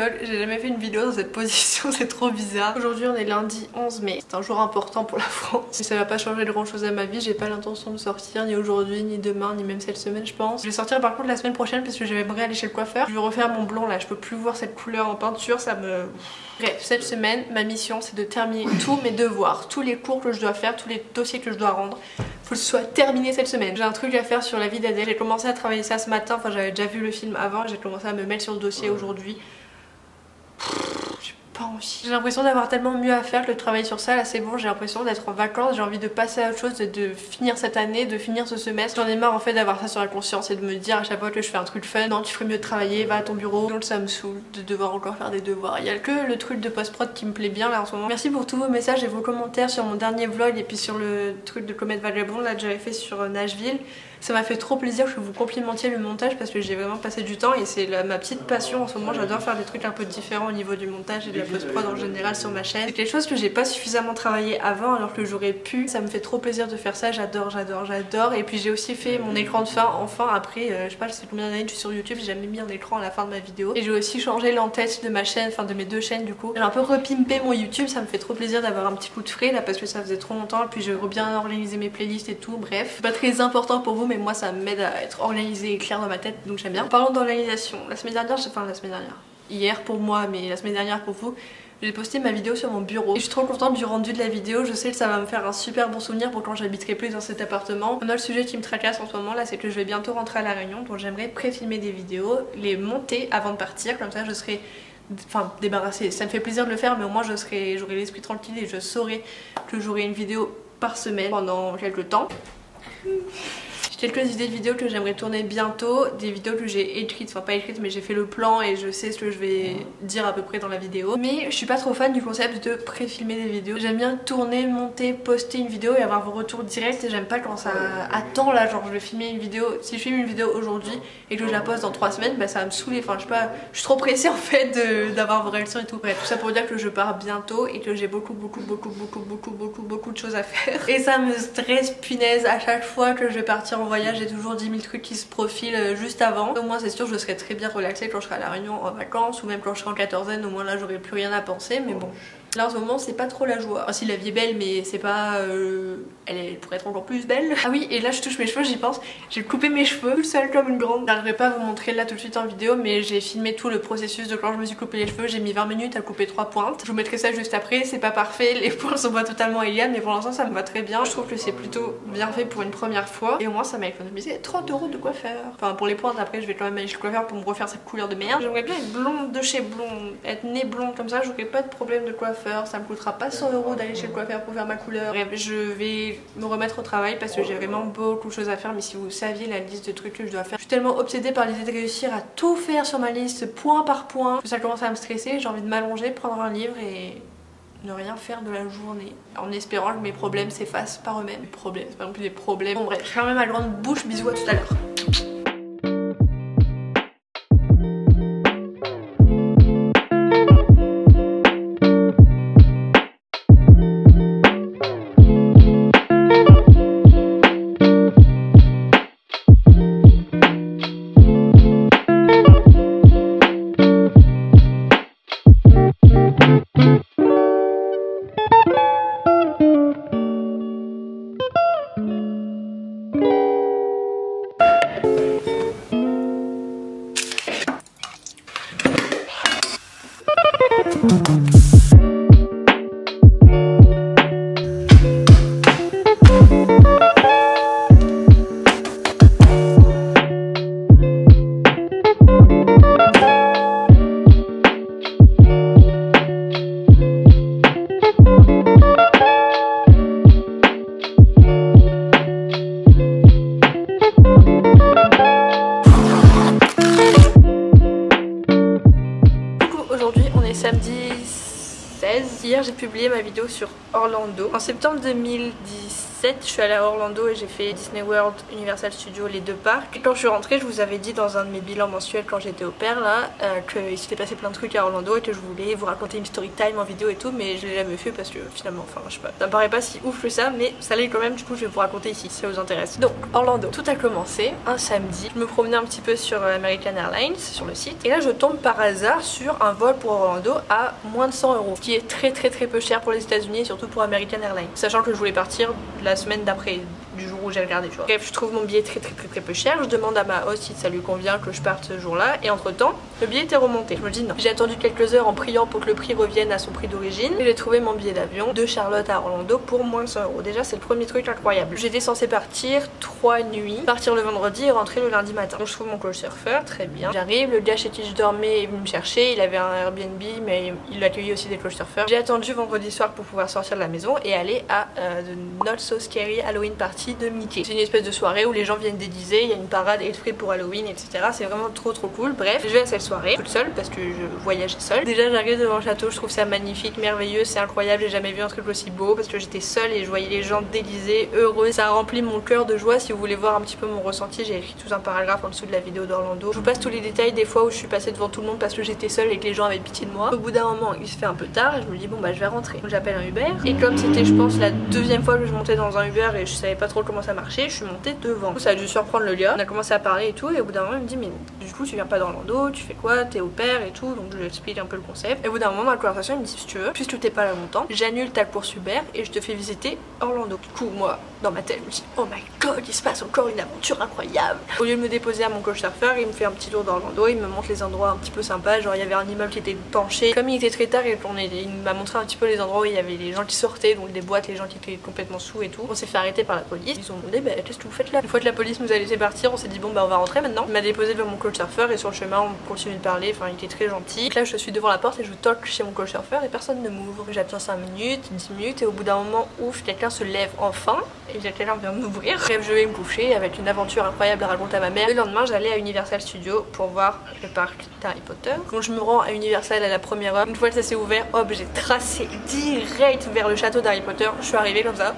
vlog. J'ai jamais fait une vidéo dans cette position, c'est trop bizarre. Aujourd'hui on est lundi 11 mai, c'est un jour important pour la France. Mais ça va pas changer grand chose à ma vie, j'ai pas l'intention de sortir ni aujourd'hui, ni demain, ni même cette semaine je pense. Je vais sortir par contre la semaine prochaine parce que j'aimerais aller chez le coiffeur. Je vais refaire mon blond là, je peux plus voir cette couleur en peinture, ça me... Bref, cette semaine, ma mission c'est de terminer tous mes devoirs, tous les cours que je dois faire, tous les dossiers que je dois rendre. Faut que ce soit terminé cette semaine. J'ai un truc à faire sur la vie d'Adèle. J'ai commencé à travailler ça ce matin, enfin j'avais déjà vu le film avant, j'ai commencé à me mettre sur le dossier aujourd'hui. J'ai pas envie. J'ai l'impression d'avoir tellement mieux à faire que de travailler sur ça. Là c'est bon, j'ai l'impression d'être en vacances, j'ai envie de passer à autre chose, de finir cette année, de finir ce semestre. J'en ai marre en fait d'avoir ça sur la conscience et de me dire à chaque fois que je fais un truc fun, non tu ferais mieux de travailler, va à ton bureau. Donc ça me saoule de devoir encore faire des devoirs. Il y a que le truc de post-prod qui me plaît bien là en ce moment. Merci pour tous vos messages et vos commentaires sur mon dernier vlog et puis sur le truc de Comète Vagabond là que j'avais fait sur Nashville. Ça m'a fait trop plaisir que vous complimentiez le montage parce que j'ai vraiment passé du temps et c'est ma petite passion en ce moment. J'adore faire des trucs un peu différents au niveau du montage et de la post-prod en général sur ma chaîne. C'est quelque chose que j'ai pas suffisamment travaillé avant alors que j'aurais pu. Ça me fait trop plaisir de faire ça, j'adore. Et puis j'ai aussi fait mon écran de fin enfin après, je sais pas, je sais combien d'années que je suis sur YouTube, j'ai jamais mis un écran à la fin de ma vidéo. Et j'ai aussi changé l'entête de ma chaîne, enfin de mes deux chaînes du coup. J'ai un peu repimpé mon YouTube, ça me fait trop plaisir d'avoir un petit coup de frais là parce que ça faisait trop longtemps. Et puis j'ai bien organisé mes playlists et tout, bref. C'est pas très important pour vous mais moi ça m'aide à être organisée et clair dans ma tête donc j'aime bien. Parlons d'organisation, hier pour moi mais la semaine dernière pour vous, j'ai posté ma vidéo sur mon bureau et je suis trop contente du rendu de la vidéo. Je sais que ça va me faire un super bon souvenir pour quand j'habiterai plus dans cet appartement. Un autre sujet qui me tracasse en ce moment là, c'est que je vais bientôt rentrer à La Réunion, donc j'aimerais pré-filmer des vidéos, les monter avant de partir, comme ça je serai débarrassée. Ça me fait plaisir de le faire mais au moins j'aurai l'esprit tranquille et je saurai que j'aurai une vidéo par semaine pendant quelques temps. J'ai quelques idées de vidéos que j'aimerais tourner bientôt, des vidéos que j'ai écrites, enfin pas écrites mais j'ai fait le plan et je sais ce que je vais dire à peu près dans la vidéo. Mais je suis pas trop fan du concept de pré-filmer des vidéos. J'aime bien tourner, monter, poster une vidéo et avoir vos retours directs et j'aime pas quand ça attend là, genre je vais filmer une vidéo, si je filme une vidéo aujourd'hui et que je la poste dans 3 semaines, bah ça va me saouler, enfin je sais pas, je suis trop pressée en fait d'avoir vos réactions et tout. Bref, tout ça pour dire que je pars bientôt et que j'ai beaucoup de choses à faire. Et ça me stresse punaise à chaque fois que je vais partir en voyage, j'ai toujours 10 000 trucs qui se profilent juste avant. Au moins c'est sûr je serai très bien relaxée quand je serai à La Réunion en vacances ou même quand je serai en quatorzaine, au moins là j'aurai plus rien à penser mais bon. Là en ce moment c'est pas trop la joie. Enfin si la vie est belle mais c'est pas... Elle pourrait être encore plus belle. Ah oui et là je touche mes cheveux, j'y pense. J'ai coupé mes cheveux toute seule comme une grande. J'arriverai pas à vous montrer là tout de suite en vidéo mais j'ai filmé tout le processus de quand je me suis coupé les cheveux. J'ai mis 20 minutes à couper 3 pointes. Je vous mettrai ça juste après, c'est pas parfait, les points sont pas totalement égales mais pour l'instant ça me va très bien. Je trouve que c'est plutôt bien fait pour une première fois et au moins ça m'a économisé 30 € de coiffeur. Enfin pour les pointes après je vais quand même aller chez le coiffeur pour me refaire cette couleur de merde. J'aimerais bien être blonde de chez blonde, être née blonde comme ça, j'aurais pas de problème de coiffeur, ça me coûtera pas 100 € d'aller chez le coiffeur pour faire ma couleur. Bref, je vais me remettre au travail parce que j'ai vraiment beaucoup de choses à faire mais si vous saviez la liste de trucs que je dois faire. Je suis tellement obsédée par l'idée de réussir à tout faire sur ma liste point par point que ça commence à me stresser, j'ai envie de m'allonger, prendre un livre et ne rien faire de la journée en espérant que mes problèmes s'effacent par eux-mêmes. Mes problèmes, c'est pas non plus des problèmes. Bon bref, je ferme ma grande bouche, bisous à tout à l'heure. Samedi 16. Hier j'ai publié ma vidéo sur Orlando. En septembre 2017 2017, je suis allée à Orlando et j'ai fait Disney World, Universal Studios, les deux parcs. Et quand je suis rentrée, je vous avais dit dans un de mes bilans mensuels quand j'étais au pair là, qu'il s'était passé plein de trucs à Orlando et que je voulais vous raconter une story time en vidéo et tout, mais je l'ai jamais fait parce que finalement, enfin je sais pas, ça me paraît pas si ouf que ça, mais ça l'est quand même, du coup je vais vous raconter ici si ça vous intéresse. Donc Orlando, tout a commencé un samedi, je me promenais un petit peu sur American Airlines, sur le site, et là je tombe par hasard sur un vol pour Orlando à moins de 100 €, ce qui est très peu cher pour les États-Unis et surtout pour American Airlines, sachant que je voulais partir la semaine d'après, du jour où j'ai regardé, tu vois. Bref, je trouve mon billet très peu cher, je demande à ma host si ça lui convient que je parte ce jour-là, et entre temps le billet était remonté. Je me dis non. J'ai attendu quelques heures en priant pour que le prix revienne à son prix d'origine et j'ai trouvé mon billet d'avion de Charlotte à Orlando pour moins de 100 €. Déjà c'est le premier truc incroyable. J'étais censée partir 3 nuits, partir le vendredi et rentrer le lundi matin. Donc je trouve mon couchsurfer, très bien. J'arrive, le gars chez qui je dormais est venu me chercher, il avait un Airbnb mais il accueillait aussi des couchsurfers. J'ai attendu vendredi soir pour pouvoir sortir de la maison et aller à The Not So Scary Halloween Party de Mickey. C'est une espèce de soirée où les gens viennent déguisés, il y a une parade exprès pour Halloween, etc. C'est vraiment trop cool. Bref, je vais à cette soirée toute seule parce que je voyageais seule. Déjà j'arrive devant le château, je trouve ça magnifique, merveilleux, c'est incroyable, j'ai jamais vu un truc aussi beau parce que j'étais seule et je voyais les gens déguisés, heureux. Ça a rempli mon cœur de joie. Si vous voulez voir un petit peu mon ressenti, j'ai écrit tout un paragraphe en dessous de la vidéo d'Orlando. Je vous passe tous les détails des fois où je suis passée devant tout le monde parce que j'étais seule et que les gens avaient pitié de moi. Au bout d'un moment, il se fait un peu tard et je me dis bon bah je vais rentrer. Donc j'appelle un Uber et comme c'était je pense la deuxième fois que je montais dans un Uber et je savais pas trop comment ça marchait, je suis montée devant. Du coup, ça a dû surprendre le gars. On a commencé à parler et tout et au bout d'un moment il me dit mais du coup tu viens pas d'Orlando, tu fais quoi, t'es au pair et tout, donc je lui explique un peu le concept. Et au bout d'un moment dans la conversation il me dit si tu veux, puisque t'es pas là longtemps, j'annule ta course Uber et je te fais visiter Orlando. Du coup moi dans ma tête je me dis oh my god, il se passe encore une aventure incroyable. Au lieu de me déposer à mon couchsurfer, il me fait un petit tour d'Orlando, il me montre les endroits un petit peu sympas, genre il y avait un immeuble qui était penché. Comme il était très tard, il m'a montré un petit peu les endroits où il y avait les gens qui sortaient, donc des boîtes, les gens qui étaient complètement sous et tout. On s'est fait arrêter par la police, ils ont demandé bah qu'est-ce que vous faites là. Une fois que la police nous a laissé partir, on s'est dit bon bah on va rentrer maintenant. Il m'a déposé devant mon couchsurfer et sur le chemin on continue de parler, enfin il était très gentil. Donc là je suis devant la porte et je toque chez mon couchsurfer et personne ne m'ouvre. J'attends 5 minutes, 10 minutes et au bout d'un moment ouf, quelqu'un se lève enfin et quelqu'un vient m'ouvrir. Bref, je vais me coucher avec une aventure incroyable à raconter à ma mère. Le lendemain j'allais à Universal Studios pour voir le parc d'Harry Potter. Donc je me rends à Universal à la première heure. Une fois que ça s'est ouvert, hop, j'ai tracé direct vers le château d'Harry Potter. Je suis arrivée comme ça,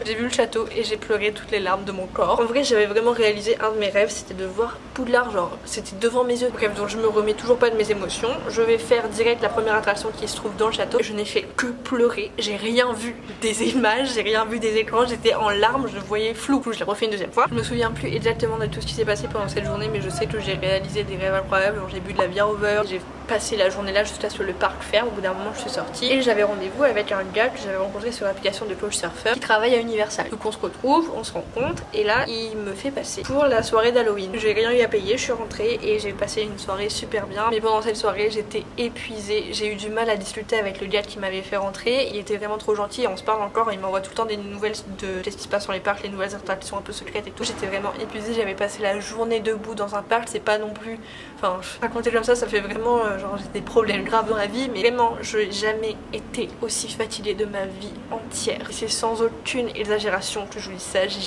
j'ai vu le château et j'ai pleuré toutes les larmes de mon corps. En vrai j'avais vraiment réalisé un de mes rêves, c'était de voir Poudlard, genre c'était devant mes yeux. Bref, donc je me remets toujours pas de mes émotions. Je vais faire direct la première attraction qui se trouve dans le château. Je n'ai fait que pleurer, j'ai rien vu des images, j'ai rien vu des écrans, j'étais en larmes, je voyais flou. Je l'ai refait une deuxième fois. Je me souviens plus exactement de tout ce qui s'est passé pendant cette journée, mais je sais que j'ai réalisé des rêves incroyables. J'ai bu de la bière over, j'ai passé la journée là jusqu'à ce que le parc ferme. Au bout d'un moment je suis sortie et j'avais rendez-vous avec un gars que j'avais rencontré sur l'application de Couchsurfer qui travaille à Universal. Donc on se retrouve, on se rencontre et là il me fait passer pour la soirée d'Halloween. J'ai rien eu à payer, je suis rentrée et j'ai passé une soirée super bien. Mais pendant cette soirée j'étais épuisée, j'ai eu du mal à discuter avec le gars qui m'avait fait rentrer. Il était vraiment trop gentil et on se parle encore, il m'envoie tout le temps des nouvelles de ce qui se passe dans les parcs, les nouvelles attractions un peu secrètes et tout. J'étais vraiment épuisée, j'avais passé la journée debout dans un parc, c'est pas non plus... Enfin, raconter comme ça fait vraiment... genre j'ai des problèmes graves dans la vie, mais vraiment je n'ai jamais été aussi fatiguée de ma vie entière. Et c'est sans aucune exagération que je vous dis ça, j'ai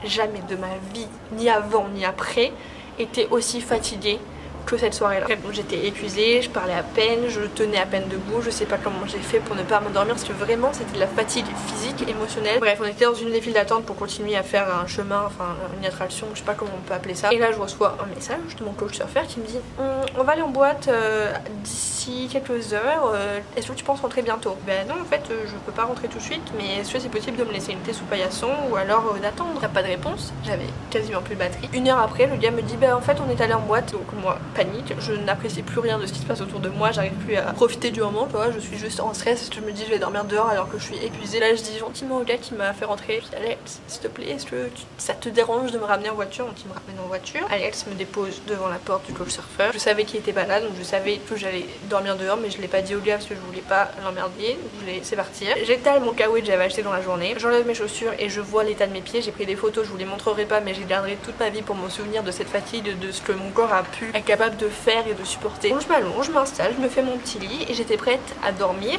jamais de ma vie, ni avant ni après, été aussi fatiguée que cette soirée là. Donc j'étais épuisée, je parlais à peine, je tenais à peine debout, je sais pas comment j'ai fait pour ne pas m'endormir parce que vraiment c'était de la fatigue physique, émotionnelle. Bref, on était dans une des files d'attente pour continuer à faire un chemin, enfin une attraction, je sais pas comment on peut appeler ça. Et là je reçois un message de mon couchsurfer qui me dit on va aller en boîte d'ici quelques heures, est-ce que tu penses rentrer bientôt? Ben non en fait je peux pas rentrer tout de suite, mais est-ce que c'est possible de me laisser une thé sous paillasson ou alors d'attendre? T'as pas de réponse, j'avais quasiment plus de batterie. Une heure après le gars me dit ben en fait on est allé en boîte, donc moi panique, je n'apprécie plus rien de ce qui se passe autour de moi, j'arrive plus à profiter du moment, tu vois, je suis juste en stress, je me dis je vais dormir dehors alors que je suis épuisée. Là je dis gentiment au gars qui m'a fait rentrer, je dis Alex s'il te plaît, est-ce que ça te dérange de me ramener en voiture? Donc il me ramène en voiture, Alex me dépose devant la porte du couchsurfer. Je savais qu'il était pas là donc je savais que j'allais dormir dehors, mais je l'ai pas dit au gars parce que je voulais pas l'emmerder, je voulais laisser partir. J'étale mon kawaii que j'avais acheté dans la journée, j'enlève mes chaussures et je vois l'état de mes pieds. J'ai pris des photos, je vous les montrerai pas mais je les garderai toute ma vie pour m'en souvenir de cette fatigue, de ce que mon corps a pu être capable de faire et de supporter. Donc je m'allonge, je m'installe, je me fais mon petit lit et j'étais prête à dormir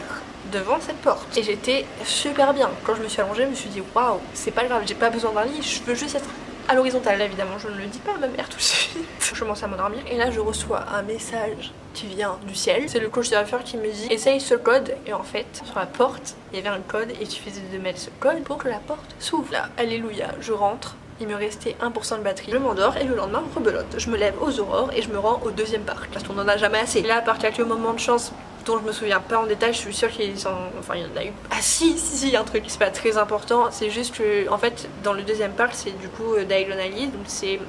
devant cette porte. Et j'étais super bien. Quand je me suis allongée, je me suis dit waouh, c'est pas grave, j'ai pas besoin d'un lit, je veux juste être à l'horizontale. Là évidemment je ne le dis pas à ma mère tout de suite. Je commence à m'endormir et là je reçois un message qui vient du ciel. C'est le coach d'affaires qui me dit essaye ce code, et en fait sur la porte il y avait un code et il suffisait de mettre ce code pour que la porte s'ouvre. Là, alléluia, je rentre. Il me restait 1% de batterie. Je m'endors et le lendemain rebelote. Je me lève aux aurores et je me rends au deuxième parc. Parce qu'on en a jamais assez. Là, à part quelques moments de chance dont je me souviens pas en détail, je suis sûre qu'il y en a eu. Ah si, il y a un truc. C'est pas très important. C'est juste que, en fait, dans le deuxième parc, c'est du coup Diagon Alley. Donc c'est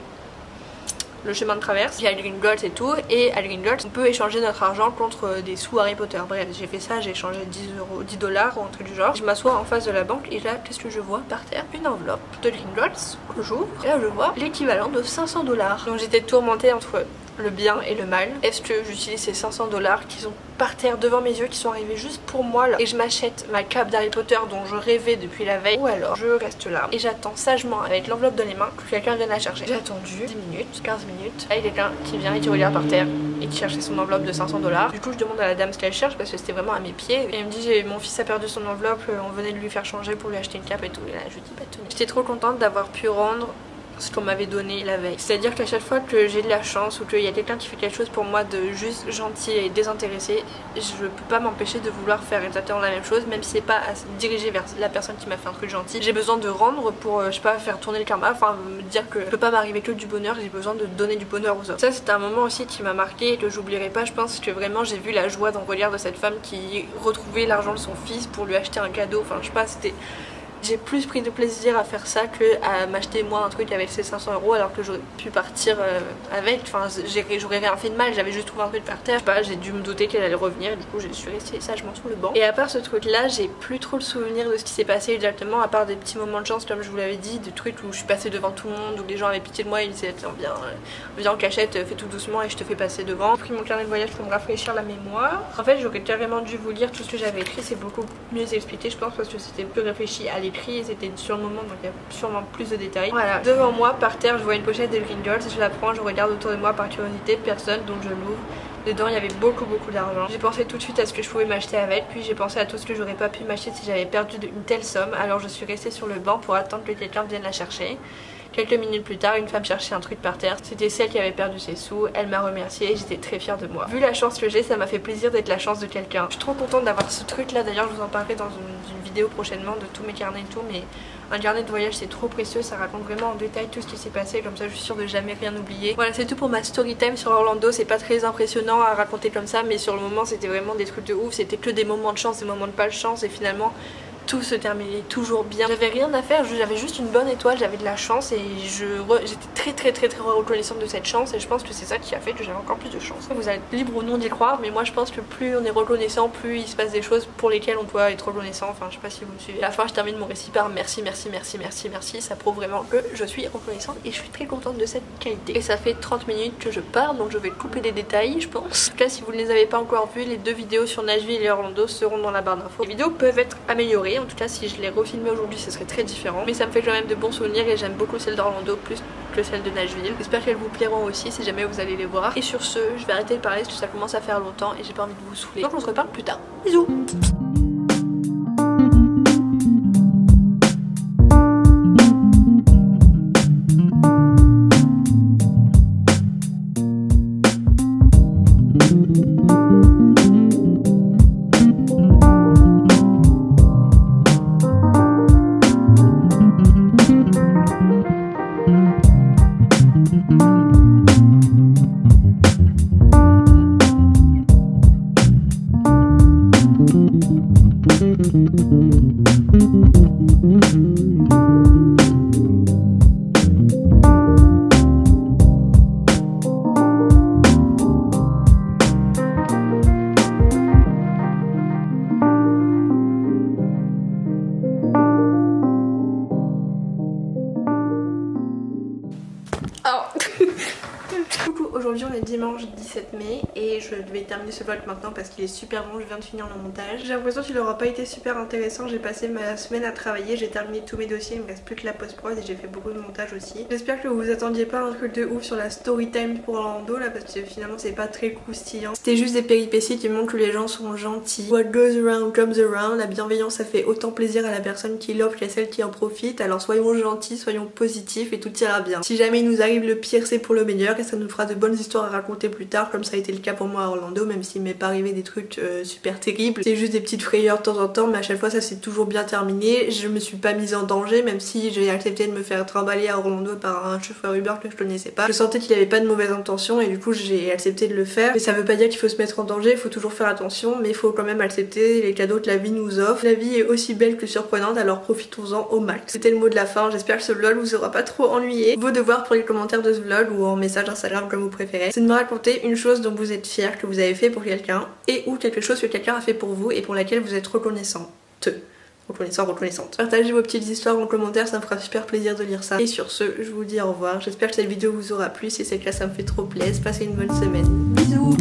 le chemin de traverse, il y a Gringotts et tout, et à Gringotts on peut échanger notre argent contre des sous Harry Potter. Bref, j'ai fait ça, j'ai échangé 10 $, ou un truc du genre. Je m'assois en face de la banque et là, qu'est-ce que je vois par terre? Une enveloppe de Gringotts que j'ouvre, et là je vois l'équivalent de 500 $. Donc j'étais tourmentée entre le bien et le mal. Est-ce que j'utilise ces 500 $ qui sont par terre devant mes yeux, qui sont arrivés juste pour moi là, et je m'achète ma cape d'Harry Potter dont je rêvais depuis la veille, ou alors je reste là et j'attends sagement avec l'enveloppe dans les mains que quelqu'un vienne la chercher. J'ai attendu 10 minutes, 15 minutes, là il y a quelqu'un qui vient et qui regarde par terre et qui cherchait son enveloppe de 500 $. Du coup je demande à la dame ce qu'elle cherche parce que c'était vraiment à mes pieds, et elle me dit mon fils a perdu son enveloppe, on venait de lui faire changer pour lui acheter une cape et tout, et là je lui dis bah tenez. J'étais trop contente d'avoir pu rendre ce qu'on m'avait donné la veille. C'est à dire qu'à chaque fois que j'ai de la chance ou qu'il y a quelqu'un qui fait quelque chose pour moi de juste gentil et désintéressé, je peux pas m'empêcher de vouloir faire exactement la même chose, même si c'est pas à se diriger vers la personne qui m'a fait un truc gentil. J'ai besoin de rendre pour, je sais pas, faire tourner le karma, enfin me dire que je peux pas m'arriver que du bonheur, j'ai besoin de donner du bonheur aux autres. Ça c'était un moment aussi qui m'a marqué et que j'oublierai pas. Je pense que vraiment j'ai vu la joie dans le regard de cette femme qui retrouvait l'argent de son fils pour lui acheter un cadeau, enfin je sais pas, c'était... J'ai plus pris de plaisir à faire ça que à m'acheter moi un truc avec ces 500 € alors que j'aurais pu partir avec. Enfin, j'aurais rien fait de mal, j'avais juste trouvé un truc par terre. Je sais pas, j'ai dû me douter qu'elle allait revenir, du coup je suis restée sagement sur le banc. Et à part ce truc là, j'ai plus trop le souvenir de ce qui s'est passé exactement, à part des petits moments de chance comme je vous l'avais dit, des trucs où je suis passée devant tout le monde, où les gens avaient pitié de moi et ils me disaient tiens viens en cachette, fais tout doucement et je te fais passer devant. J'ai pris mon carnet de voyage pour me rafraîchir la mémoire. En fait j'aurais carrément dû vous lire tout ce que j'avais écrit, c'est beaucoup mieux expliqué je pense parce que c'était plus réfléchi à l'écrit et c'était sur le moment donc il y a sûrement plus de détails. Voilà, devant moi par terre je vois une pochette de Gringotts, je la prends, je regarde autour de moi par curiosité, personne, donc je l'ouvre. Dedans il y avait beaucoup d'argent. J'ai pensé tout de suite à ce que je pouvais m'acheter avec, puis j'ai pensé à tout ce que j'aurais pas pu m'acheter si j'avais perdu une telle somme, alors je suis restée sur le banc pour attendre que quelqu'un vienne la chercher. Quelques minutes plus tard, une femme cherchait un truc par terre. C'était celle qui avait perdu ses sous. Elle m'a remerciée et j'étais très fière de moi. Vu la chance que j'ai, ça m'a fait plaisir d'être la chance de quelqu'un. Je suis trop contente d'avoir ce truc là. D'ailleurs, je vous en parlerai dans une vidéo prochainement de tous mes carnets et tout. Mais un carnet de voyage, c'est trop précieux. Ça raconte vraiment en détail tout ce qui s'est passé. Comme ça, je suis sûre de jamais rien oublier. Voilà, c'est tout pour ma story time sur Orlando. C'est pas très impressionnant à raconter comme ça. Mais sur le moment, c'était vraiment des trucs de ouf. C'était que des moments de chance, des moments de pas de chance. Et finalement... tout se terminait toujours bien. J'avais rien à faire, j'avais juste une bonne étoile, j'avais de la chance et j'étais très reconnaissante de cette chance et je pense que c'est ça qui a fait que j'avais encore plus de chance. Vous êtes libre ou non d'y croire, mais moi je pense que plus on est reconnaissant, plus il se passe des choses pour lesquelles on doit être reconnaissant. Enfin je sais pas si vous me suivez. À la fin je termine mon récit par merci, ça prouve vraiment que je suis reconnaissante et je suis très contente de cette qualité. Et ça fait 30 minutes que je pars donc je vais couper des détails je pense. En tout cas si vous ne les avez pas encore vus, les deux vidéos sur Nashville et Orlando seront dans la barre d'infos. Les vidéos peuvent être améliorées. En tout cas si je les refilmais aujourd'hui ce serait très différent, mais ça me fait quand même de bons souvenirs et j'aime beaucoup celle d'Orlando plus que celle de Nashville. J'espère qu'elles vous plairont aussi si jamais vous allez les voir. Et sur ce je vais arrêter de parler parce que ça commence à faire longtemps et j'ai pas envie de vous saouler, donc on se reparle plus tard. Bisous. Alors, coucou. aujourd'hui on est dimanche 17 mai et je vais terminer ce vlog maintenant parce qu'il est super long, je viens de finir le montage. J'ai l'impression qu'il n'aura pas été super intéressant, j'ai passé ma semaine à travailler, j'ai terminé tous mes dossiers, il me reste plus que la post-prod et j'ai fait beaucoup de montage aussi. J'espère que vous vous attendiez pas à un truc de ouf sur la story time pour Orlando là parce que finalement c'est pas très croustillant. C'était juste des péripéties qui montrent que les gens sont gentils. What goes around comes around, la bienveillance ça fait autant plaisir à la personne qui l'offre qu'à celle qui en profite, alors soyons gentils, soyons positifs et tout ira bien. Si jamais il nous arrive le pire c'est pour le meilleur et ça nous fera de bonnes histoires à raconter plus tard comme ça a été le cas pour moi à Orlando, même s'il m'est pas arrivé des trucs super terribles. C'est juste des petites frayeurs de temps en temps mais à chaque fois ça s'est toujours bien terminé. Je me suis pas mise en danger même si j'ai accepté de me faire trimballer à Orlando par un chauffeur Uber que je connaissais pas. Je sentais qu'il avait pas de mauvaises intentions et du coup j'ai accepté de le faire. Mais ça veut pas dire qu'il faut se mettre en danger, il faut toujours faire attention mais il faut quand même accepter les cadeaux que la vie nous offre. La vie est aussi belle que surprenante alors profitons-en au max. C'était le mot de la fin, j'espère que ce vlog vous aura pas trop ennuyé. Vos devoirs pour les commentaires de ce vlog ou en message Instagram comme vous préférez, c'est de me raconter une chose dont vous êtes fier que vous avez fait pour quelqu'un et ou quelque chose que quelqu'un a fait pour vous et pour laquelle vous êtes reconnaissante. Reconnaissante. Partagez vos petites histoires en commentaire, ça me fera super plaisir de lire ça. Et sur ce, je vous dis au revoir. J'espère que cette vidéo vous aura plu. Si c'est le cas, ça me fait trop plaisir. Passez une bonne semaine. Bisous.